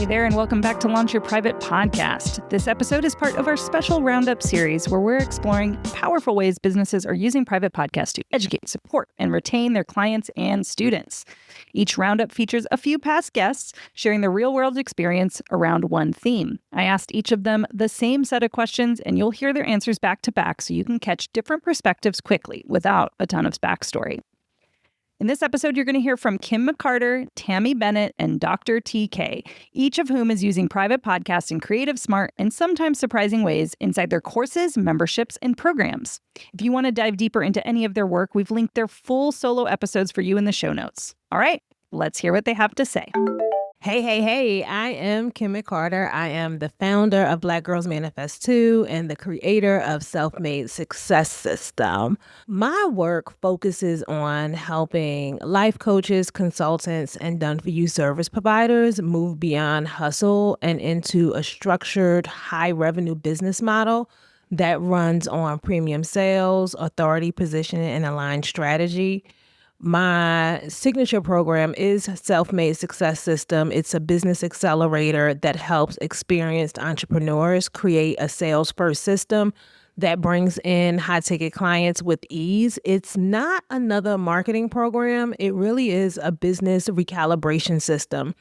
there, and welcome back to Launch Your Private Podcast. This episode is part of our special Roundup series where we're exploring powerful ways businesses are using private podcasts to educate, support, and retain their clients and students. Each Roundup features a few past guests sharing their real-world experience around one theme. I asked each of them the same set of questions, and you'll hear their answers back to back so you can catch different perspectives quickly without a ton of backstory. In this episode, you're going to hear from Kim McCarter, Tammie Bennett, and Dr. TK, each of whom is using private podcasts in creative, smart, and sometimes surprising ways inside their courses, memberships, and programs. If you want to dive deeper into any of their work, we've linked their full solo episodes for you in the show notes. All right, let's hear what they have to say. Hey, I am Kim McCarter. I am the founder of Black Girls Manifest 2 and the creator of Self-Made Success System. My work focuses on helping life coaches, consultants, and done-for-you service providers move beyond hustle and into a structured, high-revenue business model that runs on premium sales, authority positioning, and aligned strategy. My signature program is Self-Made Success System. It's a business accelerator that helps experienced entrepreneurs create a sales-first system that brings in high-ticket clients with ease. It's not another marketing program. It really is a business recalibration system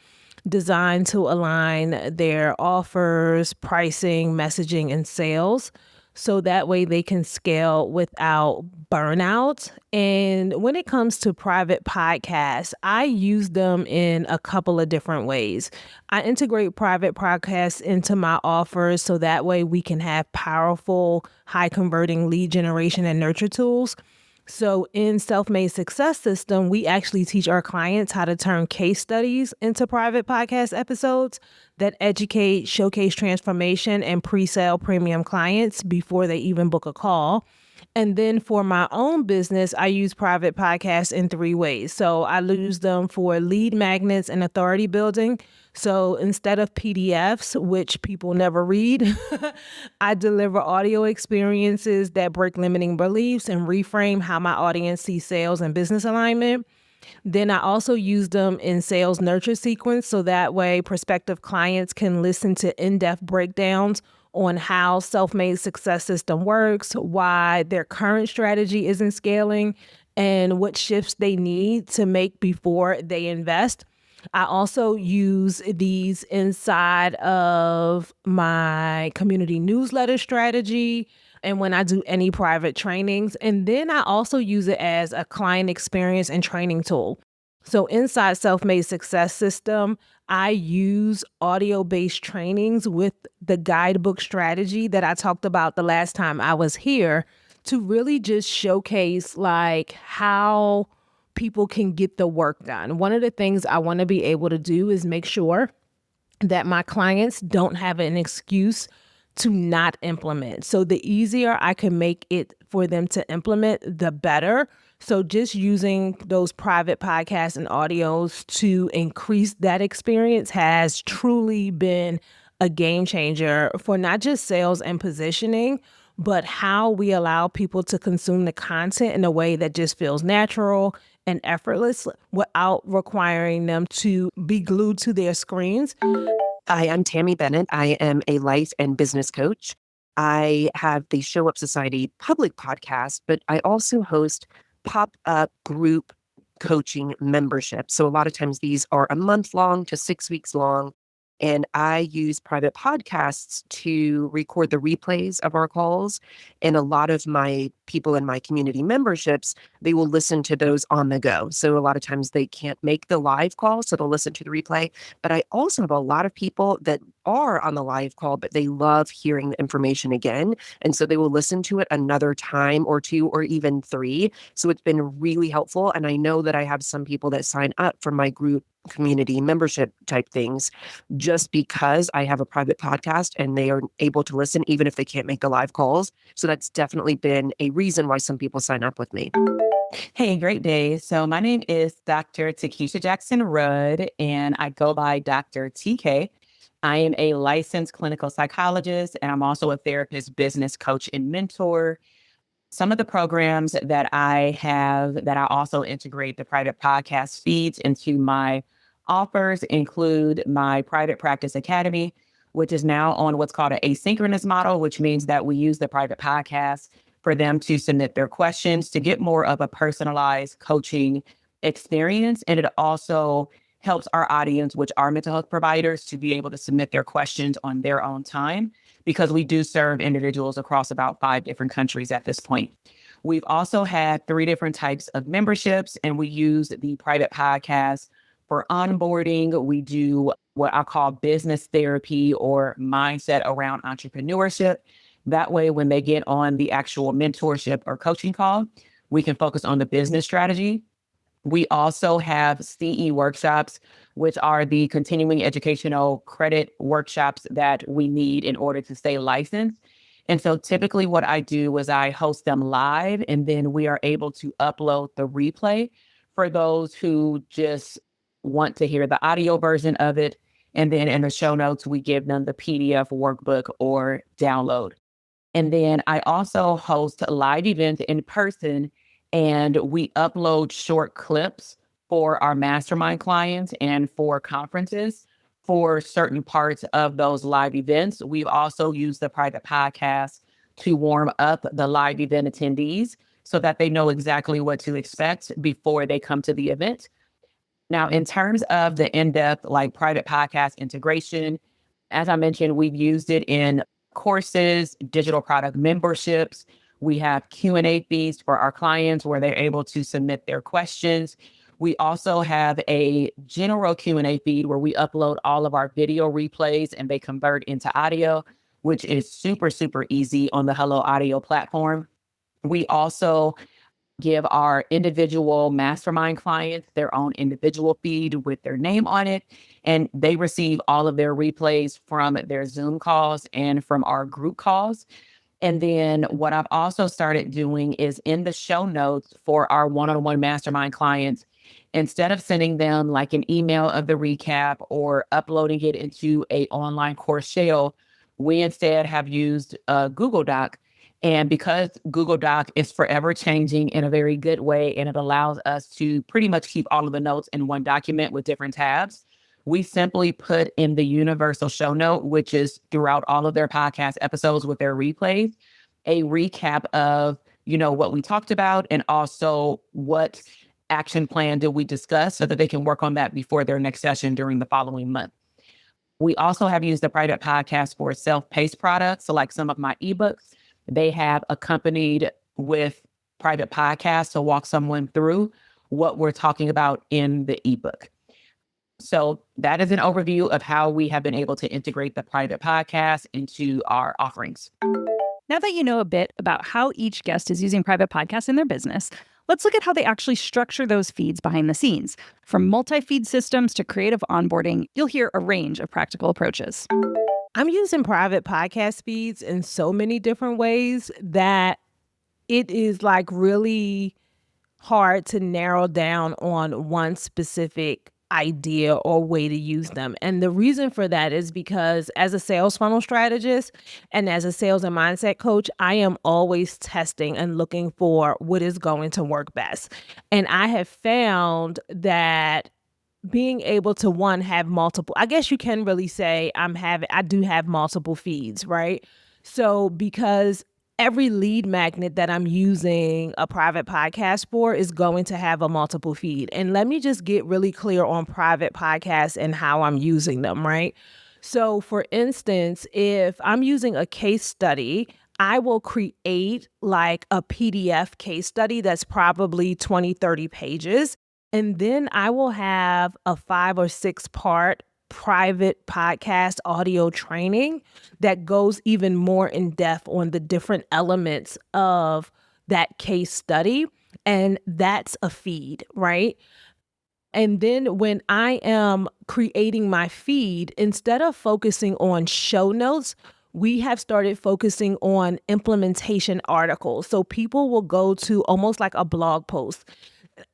designed to align their offers, pricing, messaging, and sales, so that way they can scale without burnout. And when it comes to private podcasts, I use them in a couple of different ways. I integrate private podcasts into my offers so that way we can have powerful, high converting lead generation and nurture tools. So in Self-Made Success System, we actually teach our clients how to turn case studies into private podcast episodes that educate, showcase transformation, and pre-sale premium clients before they even book a call. And then for my own business, I use private podcasts in 3 ways. So I use them for lead magnets and authority building. So instead of PDFs, which people never read, I deliver audio experiences that break limiting beliefs and reframe how my audience sees sales and business alignment. Then I also use them in sales nurture sequence, so that way prospective clients can listen to in-depth breakdowns on how Self-Made Success System works, why their current strategy isn't scaling, and what shifts they need to make before they invest. I also use these inside of my community newsletter strategy and when I do any private trainings. And then I also use it as a client experience and training tool. So inside Self-Made Success System, I use audio-based trainings with the guidebook strategy that I talked about the last time I was here to really just showcase like how people can get the work done. One of the things I want to be able to do is make sure that my clients don't have an excuse to not implement. So the easier I can make it for them to implement, the better. So just using those private podcasts and audios to increase that experience has truly been a game changer for not just sales and positioning, but how we allow people to consume the content in a way that just feels natural and effortless without requiring them to be glued to their screens. Hi, I'm Tammie Bennett. I am a life and business coach. I have the Show Up Society public podcast, but I also host pop-up group coaching memberships. So a lot of times these are a month long to 6 weeks long. And I use private podcasts to record the replays of our calls. And a lot of my people in my community memberships, they will listen to those on the go. So a lot of times they can't make the live call, so they'll listen to the replay. But I also have a lot of people that are on the live call, but they love hearing the information again. And so they will listen to it another time or 2 or even 3. So it's been really helpful. And I know that I have some people that sign up for my group community membership type things just because I have a private podcast and they are able to listen even if they can't make the live calls. So that's definitely been a reason why some people sign up with me. Hey, great day. So my name is Dr. Takesha Jackson Rudd, and I go by Dr. TK. I am a licensed clinical psychologist, and I'm also a therapist, business coach, and mentor. Some of the programs that I have that I also integrate the private podcast feeds into my offers include my private practice academy, which is now on what's called an asynchronous model, which means that we use the private podcast for them to submit their questions to get more of a personalized coaching experience. And it also helps our audience, which are mental health providers, to be able to submit their questions on their own time, because we do serve individuals across about 5 different countries at this point. We've also had 3 different types of memberships, and we use the private podcast for onboarding. We do what I call business therapy or mindset around entrepreneurship. That way, when they get on the actual mentorship or coaching call, we can focus on the business strategy. We also have CE workshops, which are the continuing educational credit workshops that we need in order to stay licensed. And so typically what I do is I host them live, and then we are able to upload the replay for those who just want to hear the audio version of it. And then in the show notes, we give them the PDF workbook or download. And then I also host live events in person, and we upload short clips for our mastermind clients and for conferences for certain parts of those live events. We've also used the private podcast to warm up the live event attendees so that they know exactly what to expect before they come to the event. Now, in terms of the in-depth, like private podcast integration, as I mentioned, we've used it in courses, digital product memberships. We have Q&A feeds for our clients where they're able to submit their questions. We also have a general Q&A feed where we upload all of our video replays and they convert into audio, which is super, super easy on the Hello Audio platform. We also give our individual mastermind clients their own individual feed with their name on it, and they receive all of their replays from their Zoom calls and from our group calls. And then what I've also started doing is in the show notes for our one-on-one mastermind clients, instead of sending them like an email of the recap or uploading it into a online course shell, we instead have used a Google Doc. And because Google Doc is forever changing in a very good way, and it allows us to pretty much keep all of the notes in one document with different tabs, we simply put in the universal show note, which is throughout all of their podcast episodes with their replays, a recap of, what we talked about and also what action plan did we discuss so that they can work on that before their next session during the following month. We also have used the private podcast for self-paced products. So like some of my ebooks, they have accompanied with private podcasts to walk someone through what we're talking about in the ebook. So that is an overview of how we have been able to integrate the private podcast into our offerings. Now that you know a bit about how each guest is using private podcasts in their business, let's look at how they actually structure those feeds behind the scenes. From multi-feed systems to creative onboarding, you'll hear a range of practical approaches. I'm using private podcast feeds in so many different ways that it is like really hard to narrow down on one specific idea or way to use them. And the reason for that is because as a sales funnel strategist and as a sales and mindset coach, I am always testing and looking for what is going to work best. And I have found that being able to have multiple, I guess you can really say I do have multiple feeds, right? So because every lead magnet that I'm using a private podcast for is going to have a multiple feed. And let me just get really clear on private podcasts and how I'm using them, right? So for instance, if I'm using a case study, I will create like a PDF case study that's probably 20, 30 pages. And then I will have a 5 or 6 part private podcast audio training that goes even more in depth on the different elements of that case study. And that's a feed, right? And then when I am creating my feed, instead of focusing on show notes, we have started focusing on implementation articles. So people will go to almost like a blog post.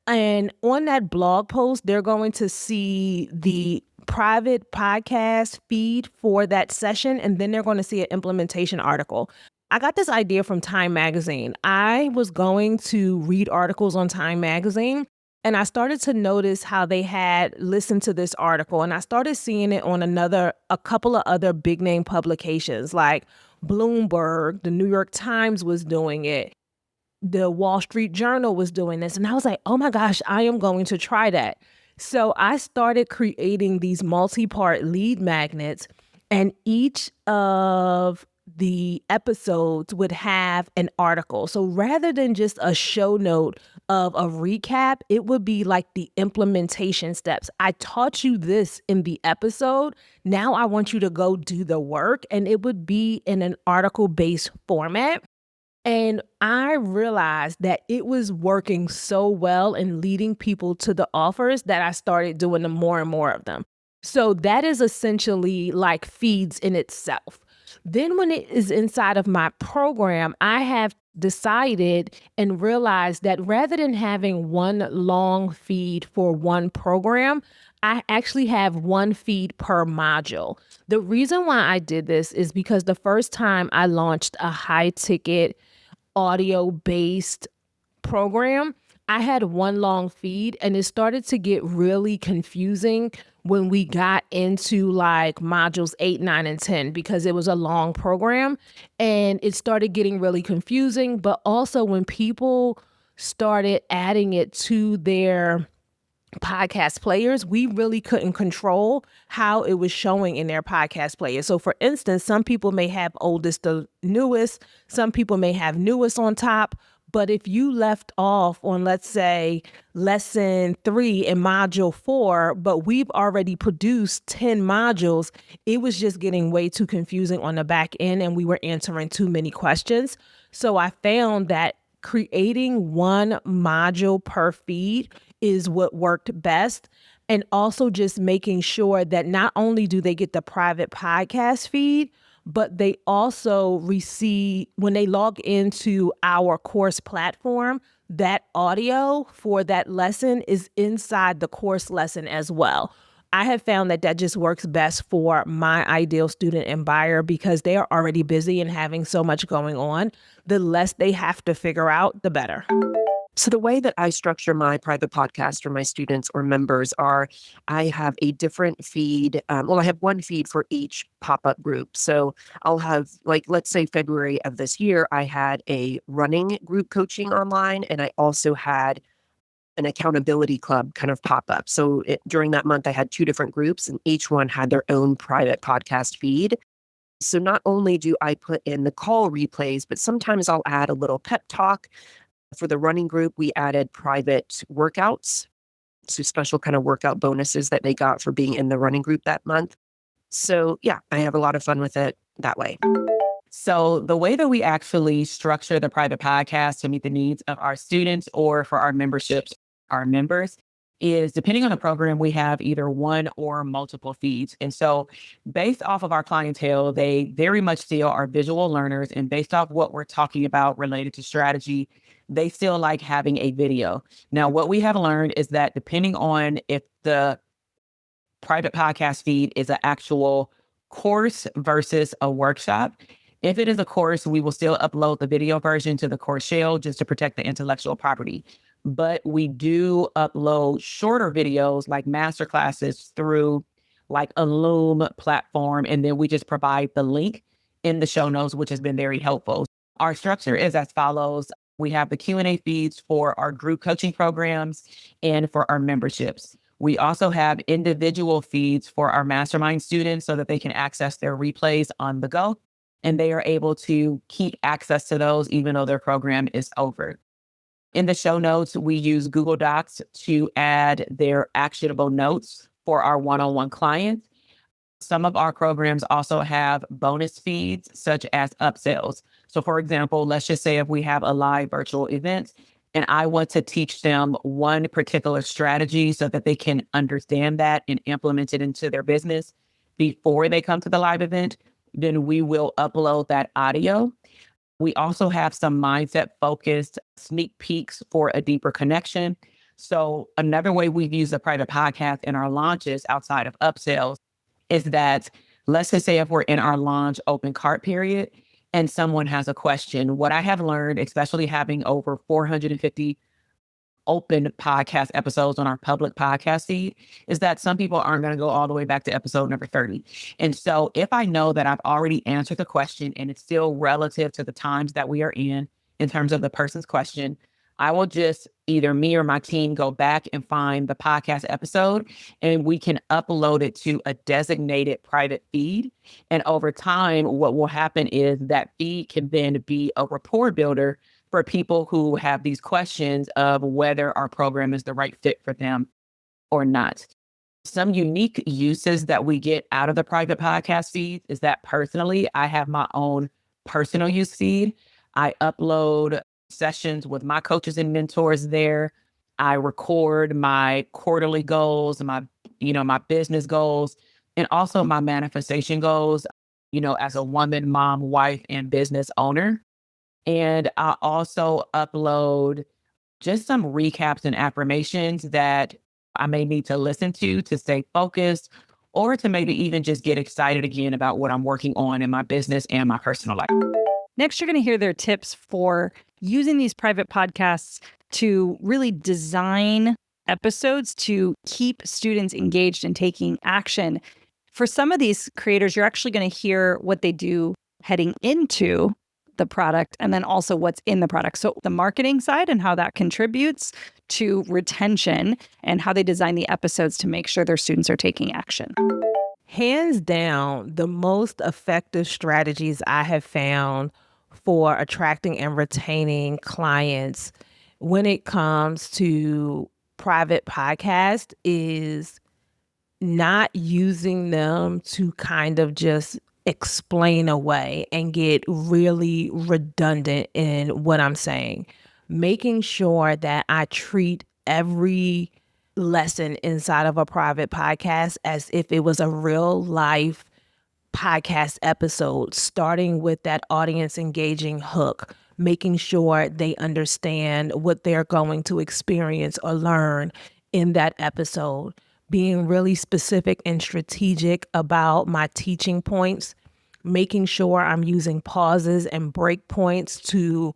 And on that blog post, they're going to see the private podcast feed for that session, and then they're going to see an implementation article. I got this idea from Time Magazine. I was going to read articles on Time Magazine, And I started to notice how they had listened to this article, and I started seeing it on a couple of other big name publications like Bloomberg, the New York Times was doing it. The Wall Street Journal was doing this. And I was like, oh my gosh, I am going to try that. So I started creating these multi-part lead magnets, and each of the episodes would have an article. So rather than just a show note of a recap, it would be like the implementation steps. I taught you this in the episode. Now I want you to go do the work. And it would be in an article-based format. And I realized that it was working so well and leading people to the offers that I started doing more and more of them. So that is essentially like feeds in itself. Then when it is inside of my program, I have decided and realized that rather than having one long feed for one program, I actually have one feed per module. The reason why I did this is because the first time I launched a high ticket audio-based program, I had one long feed, and it started to get really confusing when we got into like modules 8, 9, and 10, because it was a long program and it started getting really confusing. But also when people started adding it to their podcast players, we really couldn't control how it was showing in their podcast players. So for instance, some people may have oldest to newest, some people may have newest on top. But if you left off on, let's say, lesson 3 in module 4, but we've already produced 10 modules, it was just getting way too confusing on the back end, and we were answering too many questions. So I found that creating one module per feed is what worked best. And also just making sure that not only do they get the private podcast feed, but they also receive, when they log into our course platform, that audio for that lesson is inside the course lesson as well. I have found that that just works best for my ideal student and buyer because they are already busy and having so much going on. The less they have to figure out, the better. So the way that I structure my private podcast for my students or members are, I have a different feed. I have one feed for each pop-up group. So I'll have, like, let's say February of this year, I had a running group coaching online, and I also had an accountability club kind of pop-up. So during that month, I had 2 different groups, and each one had their own private podcast feed. So not only do I put in the call replays, but sometimes I'll add a little pep talk. For the running group, we added private workouts, so special kind of workout bonuses that they got for being in the running group that month. So yeah, I have a lot of fun with it that way. So the way that we actually structure the private podcast to meet the needs of our students or for our memberships, our members, is depending on the program, we have either one or multiple feeds. And so based off of our clientele, they very much still are visual learners. And based off what we're talking about related to strategy, they still like having a video. Now, what we have learned is that depending on if the private podcast feed is an actual course versus a workshop, if it is a course, we will still upload the video version to the course shell just to protect the intellectual property. But we do upload shorter videos like masterclasses through like a Loom platform. And then we just provide the link in the show notes, which has been very helpful. Our structure is as follows. We have the Q&A feeds for our group coaching programs and for our memberships. We also have individual feeds for our mastermind students so that they can access their replays on the go. And they are able to keep access to those even though their program is over. In the show notes, we use Google Docs to add their actionable notes for our one-on-one clients. Some of our programs also have bonus feeds, such as upsells. So for example, let's just say if we have a live virtual event and I want to teach them one particular strategy so that they can understand that and implement it into their business before they come to the live event, then we will upload that audio. We also have some mindset-focused sneak peeks for a deeper connection. So another way we've used a private podcast in our launches outside of upsells is that, let's just say if we're in our launch open cart period and someone has a question, what I have learned, especially having over 450 open podcast episodes on our public podcast feed is that some people aren't going to go all the way back to episode number 30. And so if I know that I've already answered the question and it's still relative to the times that we are in terms of the person's question, I will just either me or my team go back and find the podcast episode and we can upload it to a designated private feed. And over time, what will happen is that feed can then be a rapport builder for people who have these questions of whether our program is the right fit for them or not. Some unique uses that we get out of the private podcast feed is that personally, I have my own personal use feed. I upload sessions with my coaches and mentors there. I record my quarterly goals, my business goals, and also my manifestation goals, as a woman, mom, wife, and business owner. And I also upload just some recaps and affirmations that I may need to listen to stay focused or to maybe even just get excited again about what I'm working on in my business and my personal life. Next, you're going to hear their tips for using these private podcasts to really design episodes to keep students engaged and taking action. For some of these creators, you're actually going to hear what they do heading into the product and then also what's in the product. So the marketing side and how that contributes to retention and how they design the episodes to make sure their students are taking action. Hands down, the most effective strategies I have found for attracting and retaining clients when it comes to private podcast is not using them to kind of just explain away and get really redundant in what I'm saying. Making sure that I treat every lesson inside of a private podcast as if it was a real life podcast episode, starting with that audience engaging hook, making sure they understand what they're going to experience or learn in that episode, being really specific and strategic about my teaching points, making sure I'm using pauses and break points to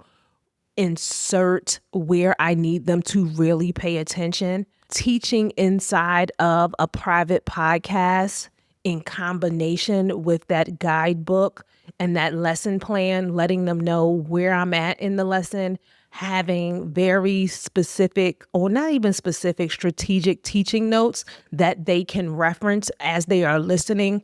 insert where I need them to really pay attention, teaching inside of a private podcast in combination with that guidebook and that lesson plan, letting them know where I'm at in the lesson, having very specific or not even specific strategic teaching notes that they can reference as they are listening.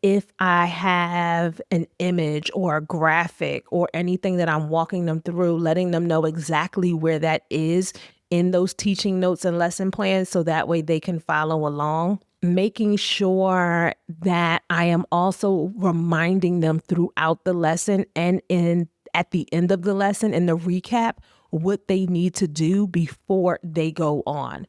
If I have an image or a graphic or anything that I'm walking them through, letting them know exactly where that is in those teaching notes and lesson plans so that way they can follow along. Making sure that I am also reminding them throughout the lesson and at the end of the lesson in the recap what they need to do before they go on.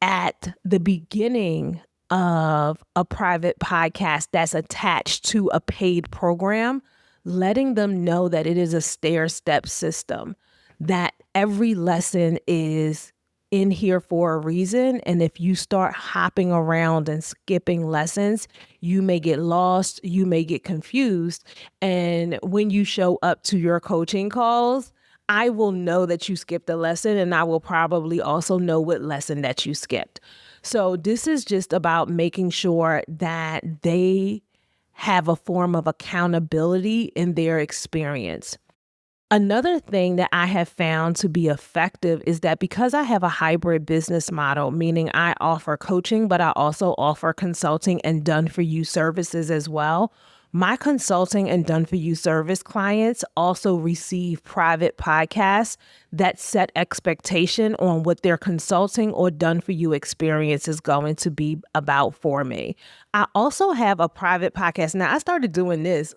At the beginning of a private podcast that's attached to a paid program, letting them know that it is a stair-step system, that every lesson is in here for a reason. And if you start hopping around and skipping lessons, you may get lost, you may get confused. And when you show up to your coaching calls, I will know that you skipped a lesson and I will probably also know what lesson that you skipped. So this is just about making sure that they have a form of accountability in their experience. Another thing that I have found to be effective is that because I have a hybrid business model, meaning I offer coaching, but I also offer consulting and done-for-you services as well, my consulting and done-for-you service clients also receive private podcasts that set expectation on what their consulting or done-for-you experience is going to be about for me. I also have a private podcast. Now, I started doing this,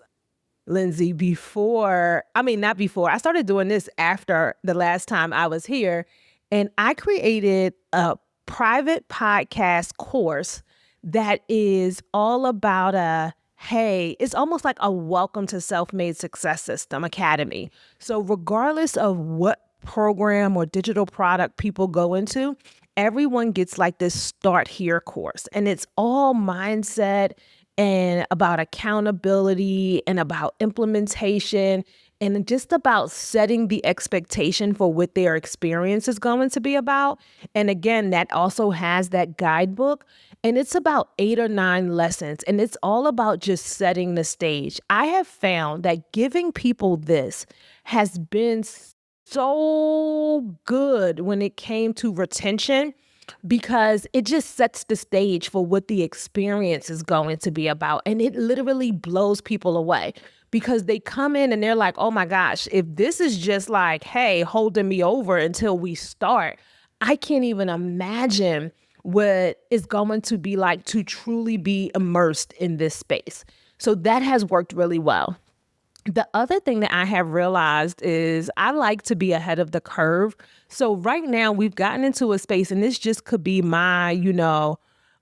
Lindsay, I started doing this after the last time I was here, and I created a private podcast course that is all about it's almost like a welcome to self-made success system academy. So regardless of what program or digital product people go into, everyone gets like this start here course, and it's all mindset and about accountability and about implementation and just about setting the expectation for what their experience is going to be about. And again, that also has that guidebook, and it's about 8 or 9 lessons, and it's all about just setting the stage. I have found that giving people this has been so good when it came to retention, because it just sets the stage for what the experience is going to be about. And it literally blows people away, because they come in and they're like, oh my gosh, if this is just like, hey, holding me over until we start, I can't even imagine what it's going to be like to truly be immersed in this space. So that has worked really well. The other thing that I have realized is I like to be ahead of the curve. So right now we've gotten into a space, and this just could be my,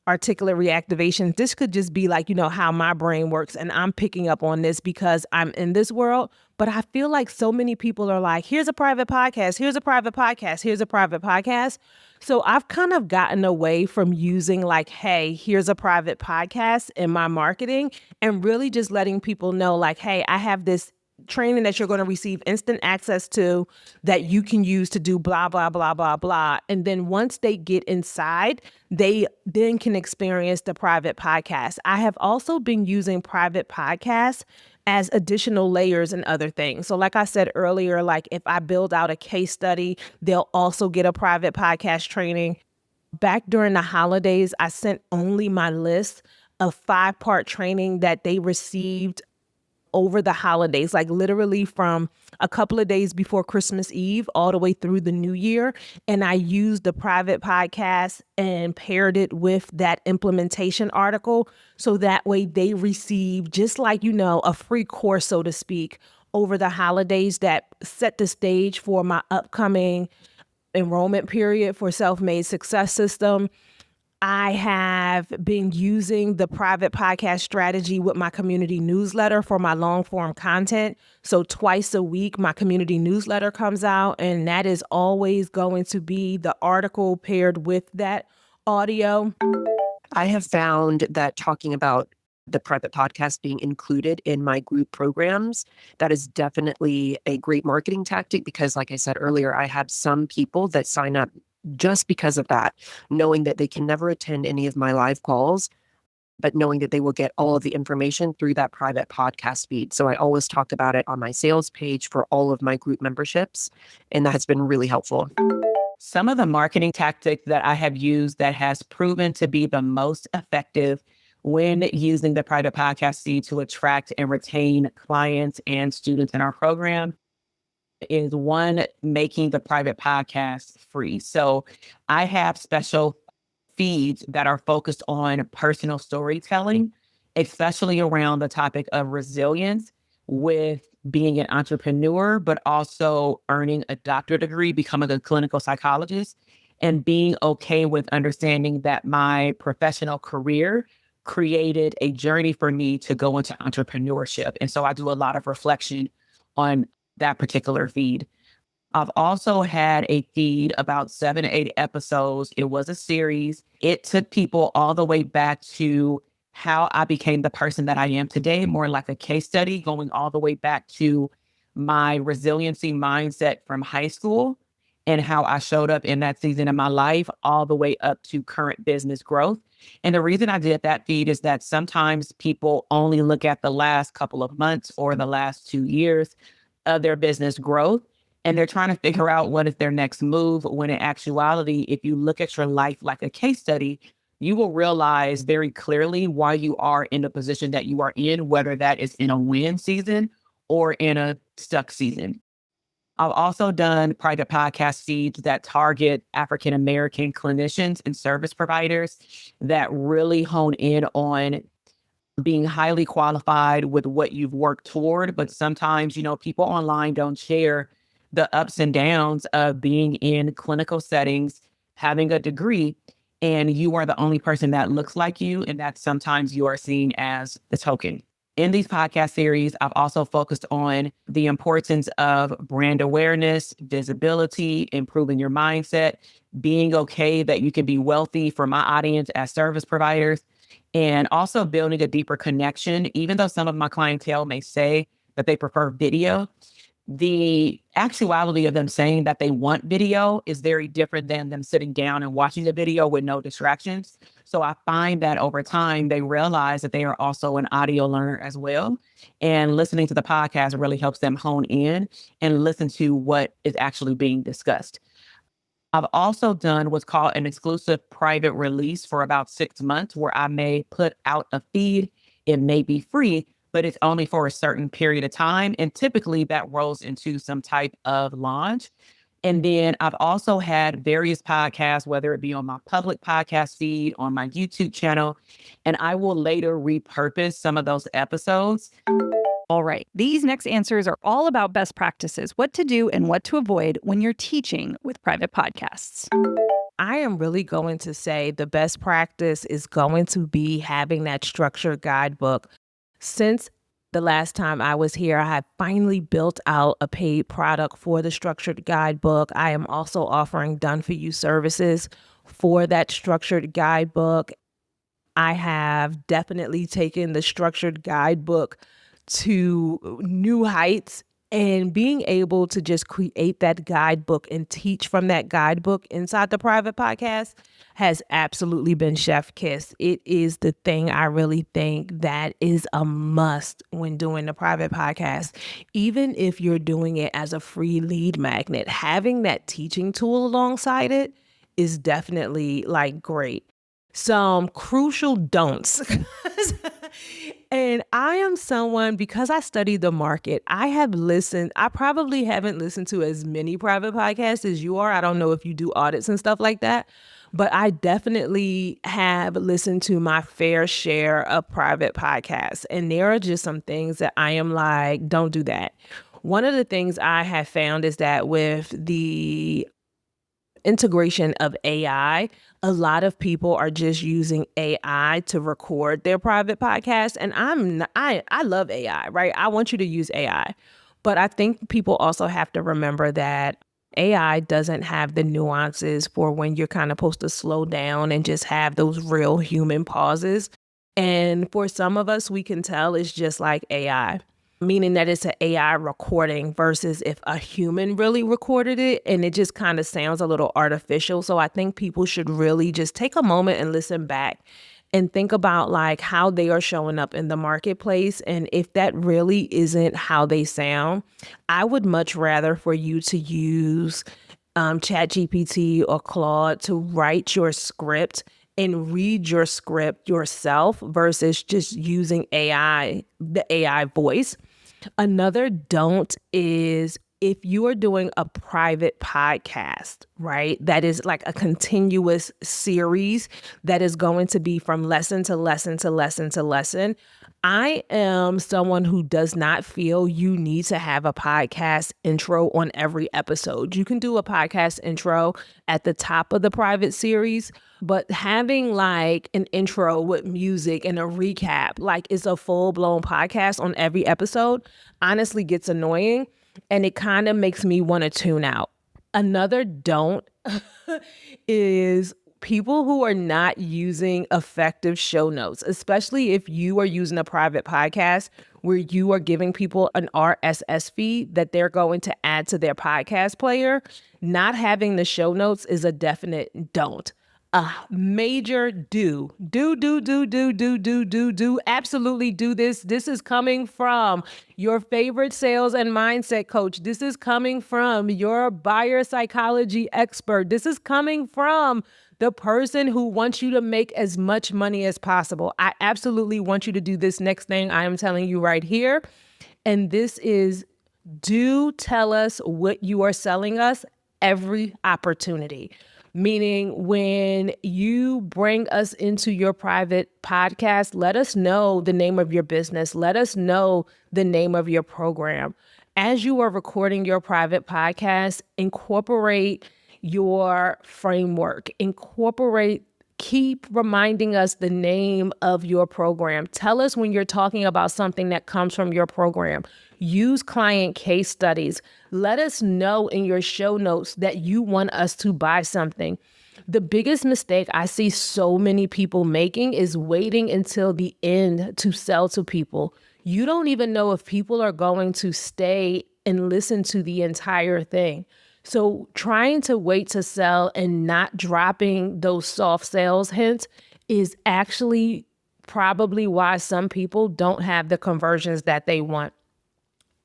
articulate reactivation. This could just be like, how my brain works. And I'm picking up on this because I'm in this world. But I feel like so many people are like, here's a private podcast, here's a private podcast, here's a private podcast. So I've kind of gotten away from using like, hey, here's a private podcast in my marketing, and really just letting people know like, hey, I have this training that you're going to receive instant access to that you can use to do blah, blah, blah, blah, blah. And then once they get inside, they then can experience the private podcast. I have also been using private podcasts as additional layers and other things. So like I said earlier, like if I build out a case study, they'll also get a private podcast training. Back during the holidays, I sent only my list of 5-part training that they received over the holidays, like literally from a couple of days before Christmas Eve all the way through the new year. And I used the private podcast and paired it with that implementation article. So that way they receive just like, a free course, so to speak, over the holidays that set the stage for my upcoming enrollment period for Self-Made Success System. I have been using the private podcast strategy with my community newsletter for my long form content. So twice a week, my community newsletter comes out, and that is always going to be the article paired with that audio. I have found that talking about the private podcast being included in my group programs, that is definitely a great marketing tactic, because like I said earlier, I have some people that sign up just because of that, knowing that they can never attend any of my live calls, but knowing that they will get all of the information through that private podcast feed. So I always talk about it on my sales page for all of my group memberships, and that has been really helpful. Some of the marketing tactics that I have used that has proven to be the most effective when using the private podcast feed to attract and retain clients and students in our program is one, making the private podcast free. So I have special feeds that are focused on personal storytelling, especially around the topic of resilience with being an entrepreneur, but also earning a doctorate degree, becoming a clinical psychologist, and being okay with understanding that my professional career created a journey for me to go into entrepreneurship. And so I do a lot of reflection on that particular feed. I've also had a feed about 7 to 8 episodes. It was a series. It took people all the way back to how I became the person that I am today, more like a case study, going all the way back to my resiliency mindset from high school and how I showed up in that season of my life, all the way up to current business growth. And the reason I did that feed is that sometimes people only look at the last couple of months or the last 2 years of their business growth, and they're trying to figure out what is their next move, when in actuality, if you look at your life like a case study, you will realize very clearly why you are in the position that you are in, whether that is in a win season or in a stuck season. I've also done private podcast feeds that target African-American clinicians and service providers that really hone in on being highly qualified with what you've worked toward. But sometimes, people online don't share the ups and downs of being in clinical settings, having a degree, and you are the only person that looks like you. And that sometimes you are seen as the token. In these podcast series, I've also focused on the importance of brand awareness, visibility, improving your mindset, being okay that you can be wealthy for my audience as service providers, and also building a deeper connection. Even though some of my clientele may say that they prefer video, the actuality of them saying that they want video is very different than them sitting down and watching the video with no distractions. So I find that over time, they realize that they are also an audio learner as well. And listening to the podcast really helps them hone in and listen to what is actually being discussed. I've also done what's called an exclusive private release for about 6 months, where I may put out a feed. It may be free, but it's only for a certain period of time. And typically that rolls into some type of launch. And then I've also had various podcasts, whether it be on my public podcast feed, on my YouTube channel, and I will later repurpose some of those episodes. All right. These next answers are all about best practices, what to do and what to avoid when you're teaching with private podcasts. I am really going to say the best practice is going to be having that structured guidebook. Since the last time I was here, I have finally built out a paid product for the structured guidebook. I am also offering done-for-you services for that structured guidebook. I have definitely taken the structured guidebook to new heights, and being able to just create that guidebook and teach from that guidebook inside the private podcast has absolutely been chef kiss. It is the thing I really think that is a must when doing the private podcast. Even if you're doing it as a free lead magnet, having that teaching tool alongside it is definitely like great. Some crucial don'ts. And I am someone, because I study the market, I probably haven't listened to as many private podcasts as you are. I don't know if you do audits and stuff like that, but I definitely have listened to my fair share of private podcasts. And there are just some things that I am like, don't do that. One of the things I have found is that with the integration of AI, a lot of people are just using AI to record their private podcast. And I love AI, right? I want you to use AI. But I think people also have to remember that AI doesn't have the nuances for when you're kind of supposed to slow down and just have those real human pauses. And for some of us, we can tell it's just like AI. Meaning that it's an AI recording versus if a human really recorded it, and it just kind of sounds a little artificial. So I think people should really just take a moment and listen back and think about like how they are showing up in the marketplace. And if that really isn't how they sound, I would much rather for you to use ChatGPT or Claude to write your script and read your script yourself versus just using AI, the AI voice. Another don't is if you are doing a private podcast, right, that is like a continuous series that is going to be from lesson to lesson to lesson to lesson. I am someone who does not feel you need to have a podcast intro on every episode. You can do a podcast intro at the top of the private series, but having like an intro with music and a recap, like it's a full-blown podcast on every episode, honestly gets annoying, and it kind of makes me want to tune out. Another don't is people who are not using effective show notes, especially if you are using a private podcast where you are giving people an RSS feed that they're going to add to their podcast player. Not having the show notes is a definite don't. A major do. Absolutely do this. This is coming from your favorite sales and mindset coach. This is coming from your buyer psychology expert. This is coming from the person who wants you to make as much money as possible. I absolutely want you to do this next thing I am telling you right here. And this is, do tell us what you are selling us every opportunity. Meaning when you bring us into your private podcast, let us know the name of your business. Let us know the name of your program. As you are recording your private podcast, incorporate your framework, keep reminding us the name of your program. Tell us when you're talking about something that comes from your program. Use client case studies. Let us know in your show notes that you want us to buy something. The biggest mistake I see so many people making is waiting until the end to sell to people. You don't even know if people are going to stay and listen to the entire thing. So trying to wait to sell and not dropping those soft sales hints is actually probably why some people don't have the conversions that they want.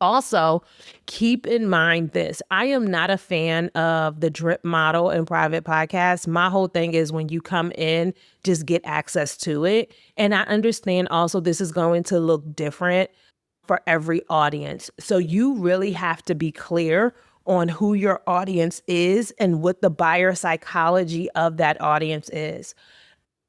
Also, keep in mind this. I am not a fan of the drip model in private podcasts. My whole thing is when you come in, just get access to it. And I understand also this is going to look different for every audience. So you really have to be clear on who your audience is and what the buyer psychology of that audience is.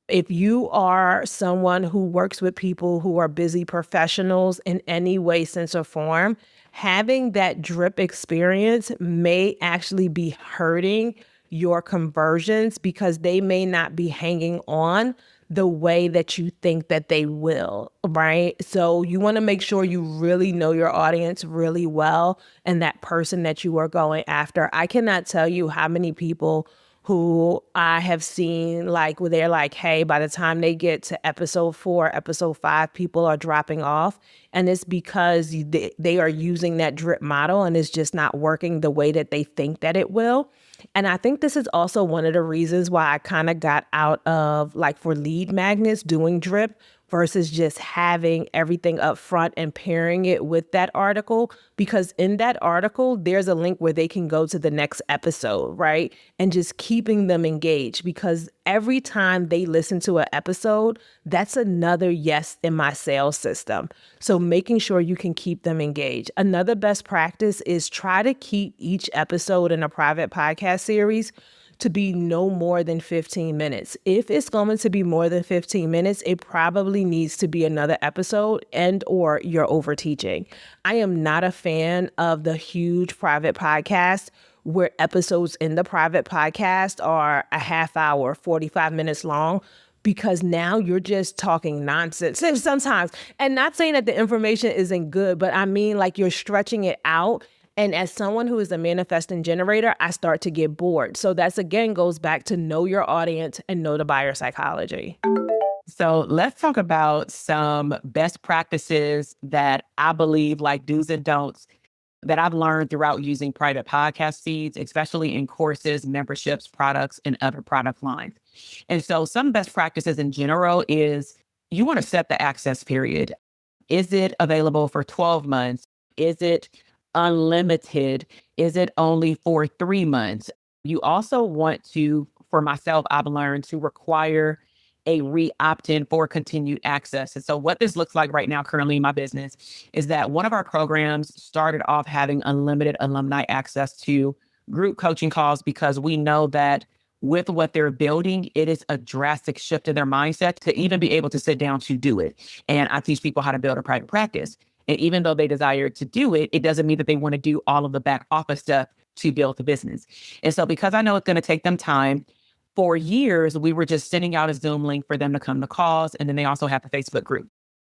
If you are someone who works with people who are busy professionals in any way, sense, or form, having that drip experience may actually be hurting your conversions because they may not be hanging on the way that you think that they will, right? So you want to make sure you really know your audience really well and that person that you are going after. I cannot tell you how many people who I have seen like where they're like, hey, by the time they get to episode 4, episode 5, people are dropping off. And it's because they are using that drip model and it's just not working the way that they think that it will. And I think this is also one of the reasons why I kind of got out of like for lead magnets doing drip versus just having everything up front and pairing it with that article, because in that article, there's a link where they can go to the next episode, right? And just keeping them engaged, because every time they listen to an episode, that's another yes in my sales system. So making sure you can keep them engaged. Another best practice is try to keep each episode in a private podcast series to be no more than 15 minutes. If it's going to be more than 15 minutes, it probably needs to be another episode and or you're overteaching. I am not a fan of the huge private podcast where episodes in the private podcast are a half hour, 45 minutes long, because now you're just talking nonsense sometimes. And not saying that the information isn't good, but I mean like you're stretching it out. And as someone who is a manifesting generator, I start to get bored. So that's again goes back to know your audience and know the buyer psychology. So let's talk about some best practices that I believe, like do's and don'ts, that I've learned throughout using private podcast feeds, especially in courses, memberships, products, and other product lines. And so some best practices in general is you want to set the access period. Is it available for 12 months? Is it unlimited? Is it only for 3 months? You also want to, for myself, I've learned to require a re-opt-in for continued access. And so what this looks like right now, currently in my business, is that one of our programs started off having unlimited alumni access to group coaching calls because we know that with what they're building, it is a drastic shift in their mindset to even be able to sit down to do it. And I teach people how to build a private practice. And even though they desire to do it, it doesn't mean that they want to do all of the back office stuff to build the business. And so because I know it's going to take them time, for years, we were just sending out a Zoom link for them to come to calls. And then they also have the Facebook group.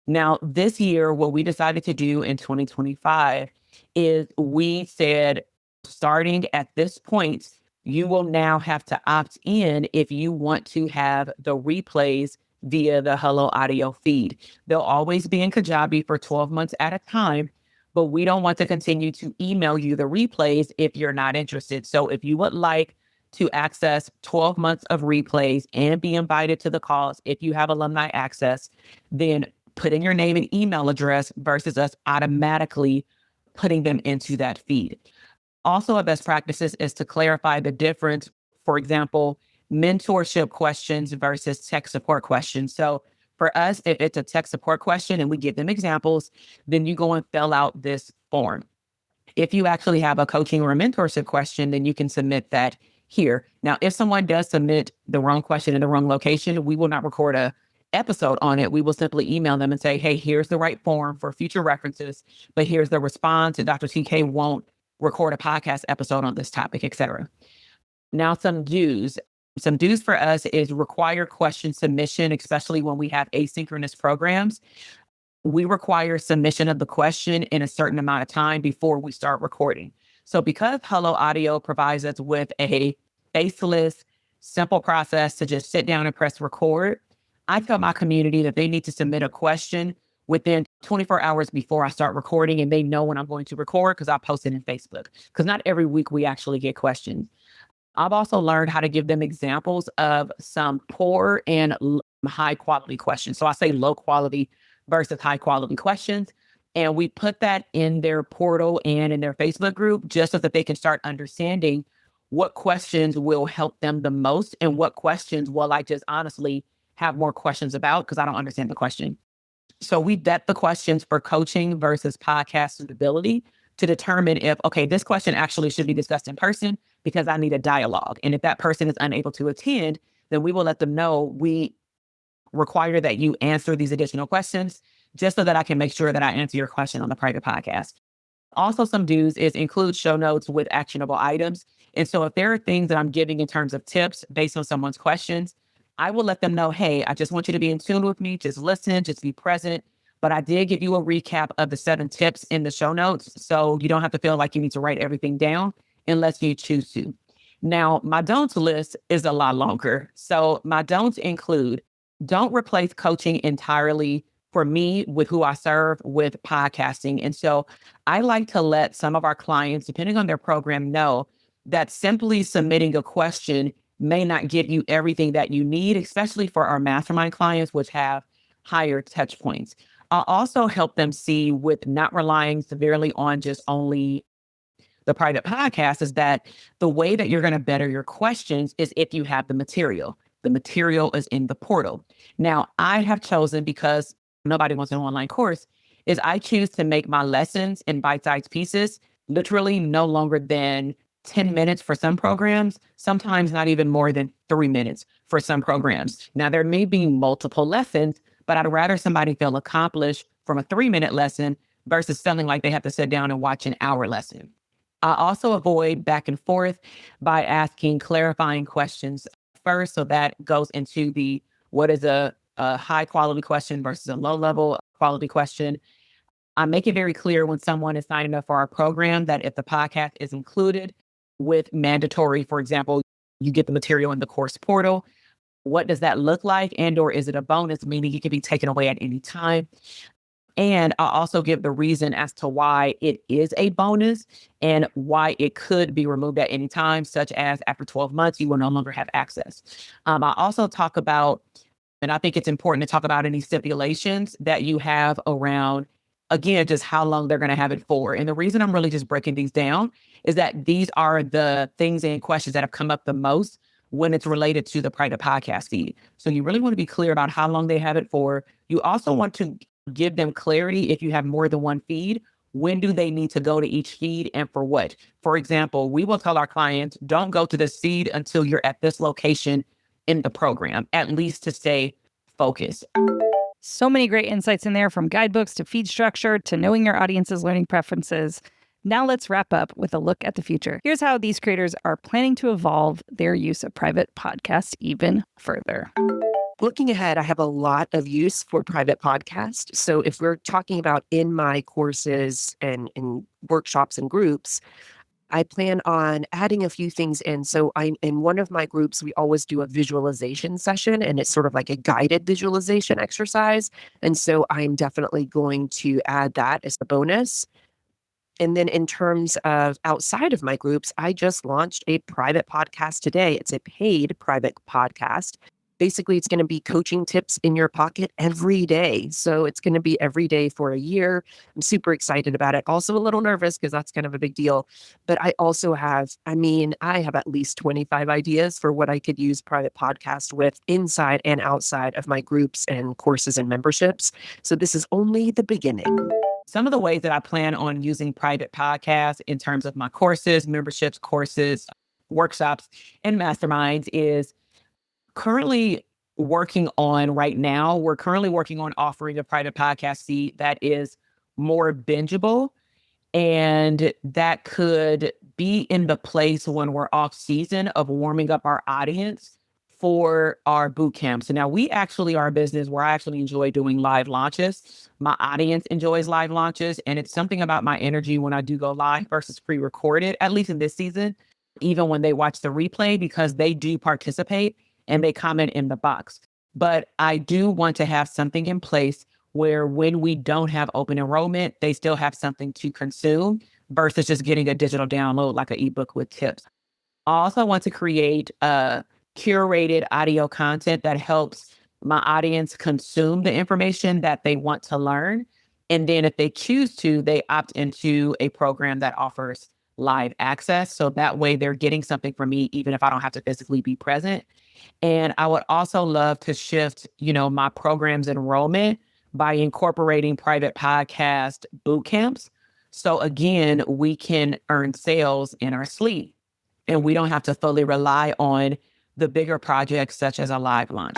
Now, this year, what we decided to do in 2025 is we said, starting at this point, you will now have to opt in if you want to have the replays via the Hello Audio feed. They'll always be in Kajabi for 12 months at a time, but we don't want to continue to email you the replays if you're not interested. So if you would like to access 12 months of replays and be invited to the calls, if you have alumni access, then put in your name and email address versus us automatically putting them into that feed. Also, a best practices is to clarify the difference, for example, mentorship questions versus tech support questions. So for us, if it's a tech support question and we give them examples, then you go and fill out this form. If you actually have a coaching or a mentorship question, then you can submit that here. Now, if someone does submit the wrong question in the wrong location, we will not record a episode on it. We will simply email them and say, hey, here's the right form for future references, but here's the response, and Dr. TK won't record a podcast episode on this topic, etc. Now, some do's. Some do's for us is require question submission, especially when we have asynchronous programs. We require submission of the question in a certain amount of time before we start recording. So because Hello Audio provides us with a faceless, simple process to just sit down and press record, I tell my community that they need to submit a question within 24 hours before I start recording, and they know when I'm going to record because I post it in Facebook. Because not every week we actually get questions. I've also learned how to give them examples of some poor and high quality questions. So I say low quality versus high quality questions. And we put that in their portal and in their Facebook group just so that they can start understanding what questions will help them the most and what questions will I just honestly have more questions about because I don't understand the question. So we vet the questions for coaching versus podcast suitability to determine if, okay, this question actually should be discussed in person because I need a dialogue. And if that person is unable to attend, then we will let them know we require that you answer these additional questions just so that I can make sure that I answer your question on the private podcast. Also, some do's is include show notes with actionable items. And so if there are things that I'm giving in terms of tips based on someone's questions, I will let them know, hey, I just want you to be in tune with me. Just listen, just be present. But I did give you a recap of the 7 tips in the show notes. So you don't have to feel like you need to write everything down unless you choose to. Now, my don'ts list is a lot longer. So my don'ts include don't replace coaching entirely for me with who I serve with podcasting. And so I like to let some of our clients, depending on their program, know that simply submitting a question may not get you everything that you need, especially for our mastermind clients, which have higher touch points. I'll also help them see with not relying severely on just only the private podcast is that the way that you're going to better your questions is if you have the material. The material is in the portal. Now, I have chosen, because nobody wants an online course, is I choose to make my lessons in bite-sized pieces, literally no longer than 10 minutes for some programs, sometimes not even more than 3 minutes for some programs. Now, there may be multiple lessons, but I'd rather somebody feel accomplished from a 3-minute lesson versus feeling like they have to sit down and watch an hour lesson. I also avoid back and forth by asking clarifying questions first. So that goes into the what is a high quality question versus a low level quality question. I make it very clear when someone is signing up for our program that if the podcast is included with mandatory, for example, you get the material in the course portal. What does that look like? And or is it a bonus, meaning it can be taken away at any time? And I'll also give the reason as to why it is a bonus and why it could be removed at any time, such as after 12 months, you will no longer have access. I also talk about, and I think it's important to talk about any stipulations that you have around, again, just how long they're going to have it for. And the reason I'm really just breaking these down is that these are the things and questions that have come up the most when it's related to the private podcast feed. So you really want to be clear about how long they have it for. You also want to give them clarity if you have more than one feed. When do they need to go to each feed and for what? For example, we will tell our clients, don't go to this feed until you're at this location in the program, at least to stay focused. So many great insights in there, from guidebooks to feed structure to knowing your audience's learning preferences. Now let's wrap up with a look at the future. Here's how these creators are planning to evolve their use of private podcasts even further. Looking ahead, I have a lot of use for private podcasts. So if we're talking about in my courses and in workshops and groups, I plan on adding a few things in. So I'm in one of my groups, we always do a visualization session, and it's sort of like a guided visualization exercise. And so I'm definitely going to add that as the bonus. And then in terms of outside of my groups, I just launched a private podcast today. It's a paid private podcast. Basically, it's going to be coaching tips in your pocket every day. So it's going to be every day for a year. I'm super excited about it. Also a little nervous because that's kind of a big deal. But I also have, I have at least 25 ideas for what I could use private podcast with inside and outside of my groups and courses and memberships. So this is only the beginning. Some of the ways that I plan on using private podcasts in terms of my courses, memberships, courses, workshops, and masterminds is currently working on right now. We're currently working on offering a private podcast feed that is more bingeable, and that could be in the place when we're off season of warming up our audience for our boot camp. So now we actually are a business where I actually enjoy doing live launches. My audience enjoys live launches, and it's something about my energy when I do go live versus pre-recorded, at least in this season, even when they watch the replay, because they do participate and they comment in the box. But I do want to have something in place where when we don't have open enrollment, they still have something to consume versus just getting a digital download like an ebook with tips. I also want to create curated audio content that helps my audience consume the information that they want to learn. And then if they choose to, they opt into a program that offers live access. So that way they're getting something from me, even if I don't have to physically be present. And I would also love to shift, my program's enrollment by incorporating private podcast boot camps. So again, we can earn sales in our sleep and we don't have to fully rely on the bigger projects such as a live launch.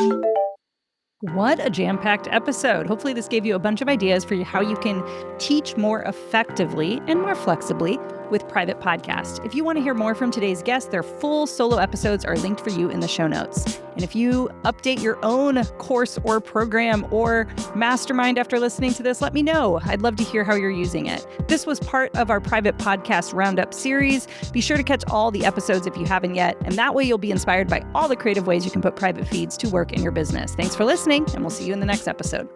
What a jam-packed episode. Hopefully this gave you a bunch of ideas for how you can teach more effectively and more flexibly with private podcast. If you want to hear more from today's guests, their full solo episodes are linked for you in the show notes. And if you update your own course or program or mastermind after listening to this, let me know. I'd love to hear how you're using it. This was part of our private podcast Roundup series. Be sure to catch all the episodes if you haven't yet, and that way you'll be inspired by all the creative ways you can put private feeds to work in your business. Thanks for listening, and we'll see you in the next episode.